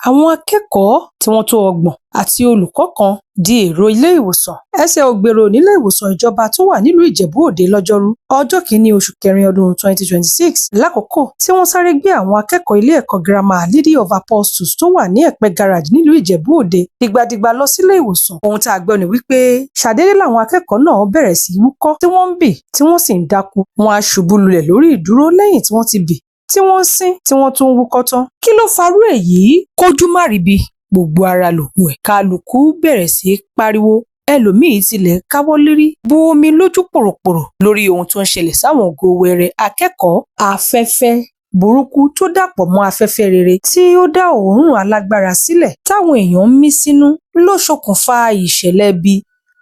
àwọn akẹ́kọ̀ọ́ tí wọ́n tó 30 àti olùkọ́ kan di èrò ilé ìwòsàn. Ẹsẹ̀ ò gbèrò nílé ìwòsàn ìjọba tó wà nílùú Ìjẹ̀bú Òde lọ́jọ́rú ọjọ́ 1 oṣù kẹrin ọdún 2026 lákòókò tí wọ́n sáré gbé àwọn akẹ́kọ̀ọ́ ilé ẹ̀kọ́ girama Lady of Apostles tó wà ní Ẹ̀pẹ́ garage nílùú Ìjẹ̀bú Òde dìgbàdìgbà lọ sílé ìwòsàn. Ohun tá a gbọ́ ni wípé ṣàdédé làwọn akẹ́kọ̀ọ́ náà bẹ̀rẹ̀ sí wúkọ́ tí wọ́n ń bì tí wọ́n sì ń dákú. Wọ́n á ṣubú lulẹ̀ lórí ìdúró lẹ́yìn tí wọ́n ti bì tí wọ́n ń sín tí wọ́n tún ń wúkọ́ tán. Kí ló farú èyí? Kójú má ríbi gbogbo ara lògùn ẹ̀. Kálukú bẹ̀rẹ̀ sí pariwo, ẹlòmíì tilẹ̀ káwọ́ lérí bu omi lójú pòròpòrò lórí ohun tó ń ṣẹlẹ̀ sáwọn ògo wẹrẹ akẹ́kọ̀ọ́. Afẹ́fẹ́ burúkú tó dàpọ̀ mọ́ afẹ́fẹ́ rere tí ó dá òórùn alágbára sílẹ̀ táwọn èèyàn ń mí sínú ló ṣokùnfà ìṣẹ̀lẹ̀ ibi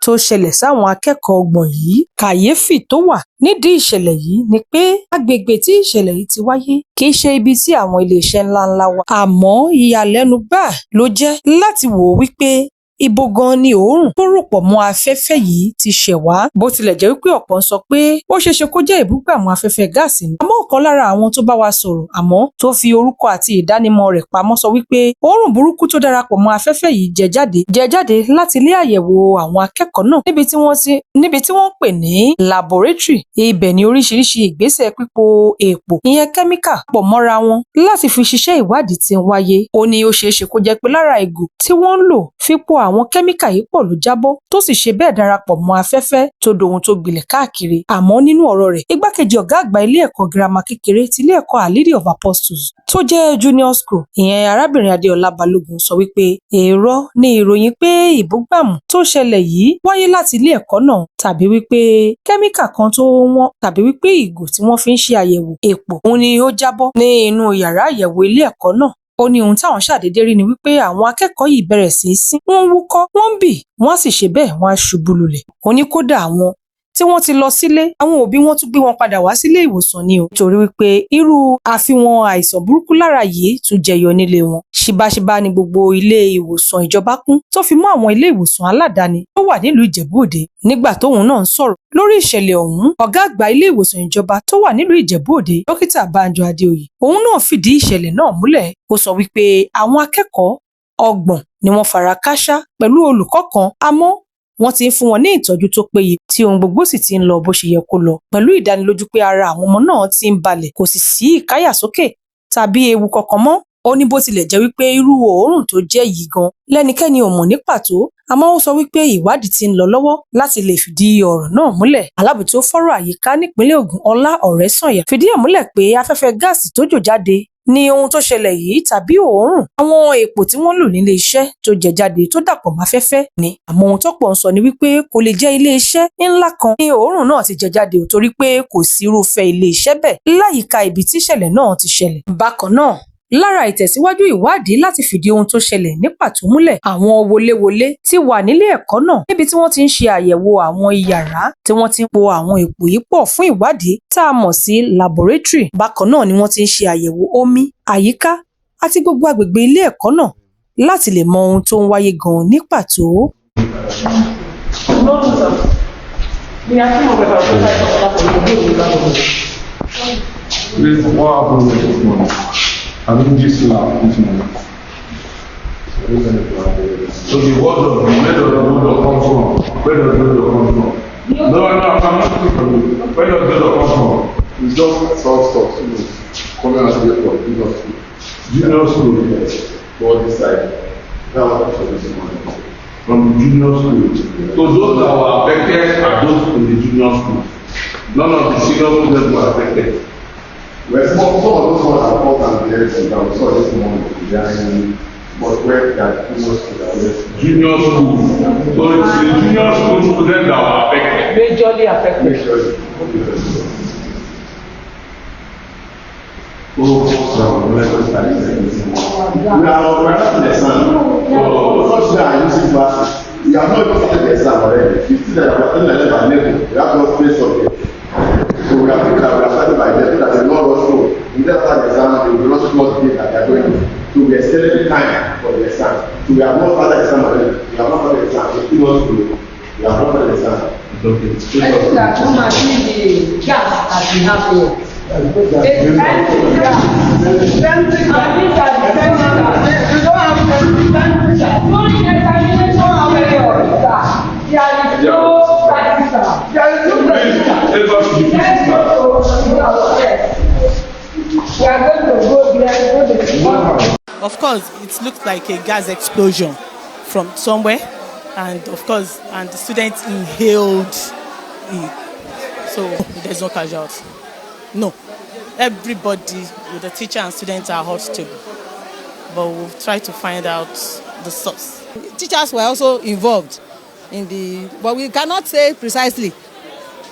tó ṣẹlẹ̀ sáwọn akẹ́kọ̀ọ́ 30 yìí. Kàyéfì tó wà nídìí ìṣẹ̀lẹ̀ yìí ni pé agbègbè tí ìṣẹ̀lẹ̀ yìí ti wáyé kì í ṣe ibi tí àwọn iléeṣẹ́ ńláńlá wà. Àmọ́ ìyàlẹ́nu gbáà ló jẹ́ láti wò wípé ibo gan ni òórùn tó rò pọ̀ mọ́ afẹ́fẹ́ yìí ti ṣẹ̀ wá. Bó tilẹ̀ jẹ́ wípé ọ̀pọ̀ ń sọ pé ó ṣeéṣe kó jẹ́ ìbúgbàmù afẹ́fẹ́ gáàsì ni. Àmọ́ ọ̀kan lára àwọn tó bá wa sọ̀rọ̀ àmọ́ tó fi orúkọ àti ìdánimọ̀ rẹ̀ pamọ́ sọ wípé òórùn burúkú tó darapọ̀ mọ́ afẹ́fẹ́ yìí jẹ jáde láti ilé àyẹ̀wò àwọn akẹ́kọ̀ọ́ náà níbi tí wọ́n pè ní laboratory. Ibẹ̀ ni oríṣiríṣi ìgbésẹ̀ pípo èèpò ìyẹn kẹ́míkà pọ̀ mọ́ra wọn láti fi ṣiṣẹ́ ìwádìí tí ń wáyé. Ó ní ó ṣeéṣe kó jẹ́ pé lára ìgò tí wọ́n ń lò fípo àwọn kẹ́míkà yìí pọ̀ ló jábọ́ tó sì ṣe bẹ́ẹ̀ darapọ̀ mọ́ afẹ́fẹ́ tó dohun tó gbilẹ̀ káàkiri. Àmọ́ nínú ọ̀rọ̀ rẹ̀, igbákejì ọ̀gá àgbà ilé ẹ̀kọ́ girama kékeré ti ilé ẹ̀kọ́ Lady of Apostles tó jẹ́ junior school ìyẹn arábìnrin Adéọlá Balógun sọ wípé èrò ni ìròyìn pé ìbúgbàmù tó ṣẹlẹ̀ yìí wáyé láti ilé ẹ̀kọ́ náà tàbí wípé kẹ́míkà kan tó wọ́n tàbí wípé ìgò tí wọ́n fi ń ṣe àyẹ̀wò èèpò òun ni ó jábọ́ ní inú yàrá àyẹ̀wò ilé ẹ̀kọ́ náà. Ó ní ohun táwọn ṣàdédé rí ni wípé àwọn akẹ́kọ̀ọ́ yìí bẹ̀rẹ̀ sí í sín, wọ́n ń wúkọ́, wọ́n ń bì, wọ́n sì ṣe bẹ́ẹ̀ wọ́n á ṣubú lulẹ̀. Ó ní kódà àwọn tí wọ́n ti lọ sílé, àwọn òbí wọn tún gbé wọn padà wá sílé ìwòsàn ni o, nítorí wípé irú àfihàn àìsàn burúkú lára yìí tún jẹyọ nílé wọn. Ṣíbáṣíbá ni gbogbo ilé ìwòsàn ìjọba kún tó fi mọ́ àwọn ilé ìwòsàn aládàáni tó wà nílùú Ìjẹ̀bú Òde. Nígbà tóun náà ń sọ̀rọ̀ lórí ìṣẹ̀lẹ̀ ọ̀hún, ọ̀gá àgbà ilé ìwòsàn ìjọba tó wà nílùú Ìjẹ̀bú Òde, dókítà Bánjọ Adéoyè, òun náà fìdí ìṣẹ̀lẹ̀ náà múlẹ̀. Ó sọ wípé àwọn akẹ́kọ̀ọ́ 30 ni wọ́n fara kááṣá pẹ̀lú olùkọ́ kan, àmọ́ wọ́n ti ń fún wọn ní ìtọ́jú tó péye tí ohun gbogbo sì ti ń lọ bó ṣe yẹ kó lọ, pẹ̀lú ìdánilójú pé ara àwọn ọmọ náà ti ń balẹ̀, kò sì sí ìkáyàsókè tàbí ewu kankan mọ́. Ó ní bó tilẹ̀ jẹ́ wípé irú òórùn tó jẹ́ yìí gan lẹ́nikẹ́ni ò mọ̀ ní pàtó, àmọ́ ó sọ wípé ìwádìí ti ń lọ lọ́wọ́ láti lè fìdí ọ̀rọ̀ náà múlẹ̀. Alábòójútó fọ́rọ̀ àyíká nípínlẹ̀ Ògùn Ọlá Ọ̀rẹ́sànyà fìdí ẹ̀ múlẹ̀ pé afẹ́fẹ́ gáàsì tó jò jáde ní ohun tó ṣẹlẹ̀ yìí tàbí òórùn àwọn èèpò tí wọ́n lò nílé iṣẹ́ tó jẹ jáde tó dàpọ̀ máfẹ́fẹ́ ni. Àmọ́ ohun tọ́pọ̀ ń sọ ni wípé kò lè jẹ́ ilé iṣẹ́ ńlá kan ní òórùn náà ti jẹ jáde ò, torí pé kò sí irúfẹ́ ilé iṣẹ́ bẹ́ẹ̀ láyìíká ibi tí ìṣẹ̀lẹ̀ náà ti ṣẹlẹ̀. Bákan náà, lára ìtẹ̀síwájú ìwádìí láti fìdí ohun tó ṣẹlẹ̀ ní pàtó múlẹ̀, àwọn wọléwọlé ti wà nílé ẹ̀kọ́ náà níbi tí wọ́n ti ń ṣe àyẹ̀wò àwọn iyàrá tí wọ́n ti ń po àwọn èèpò yìí pọ̀ fún ìwádìí tá a mọ̀ sí laboratory. Bákan náà ni wọ́n ti ń ṣe àyẹ̀wò omi, àyíká àti gbogbo agbègbè ilé ẹ̀kọ́ náà láti lè mọ ohun tó ń wáyé gan ní pàtó. I mean, this lab, this money. So the word of where does the word come from? Where does the word come from? No, I'm not looking for you. Where does the word come from? It's just small stuff, you know, coming out here from junior school. Junior school, yes. Go this side. Now I'm for this morning. From the junior school. So those that were affected are those in the junior school. None of the senior students were affected. Well, some of those ones are called and parents down. So this morning, but where that junior school are less. Junior school. So it's the junior school students that were affected. Majorly affected. So let us start this. We are not in the sun. So we are using classes. We have not even started the exam already. 15 that are in the level we have no place of it. So we have started by the that they not rush through. In that part exam, they will not slot the date that they are going to. So we extended the time for the exam. So we have not started the exam already. We have not started the exam. We still want to do. We have not started the exam. Okay. I think that come and see the gap that we have here. It's empty gap. It's empty gap. I think that the same are going to go there, go to Of course, it looked like a gas explosion from somewhere, and of course, and the students inhaled it. So there's no casualty. No, everybody with the teacher and students are hot stable, but we'll try to find out the source. Teachers were also involved in but we cannot say precisely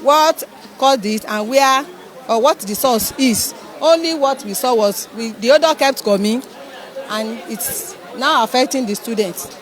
what caused it and where or what the source is. Only what we saw was the odor kept coming, and it's now affecting the students.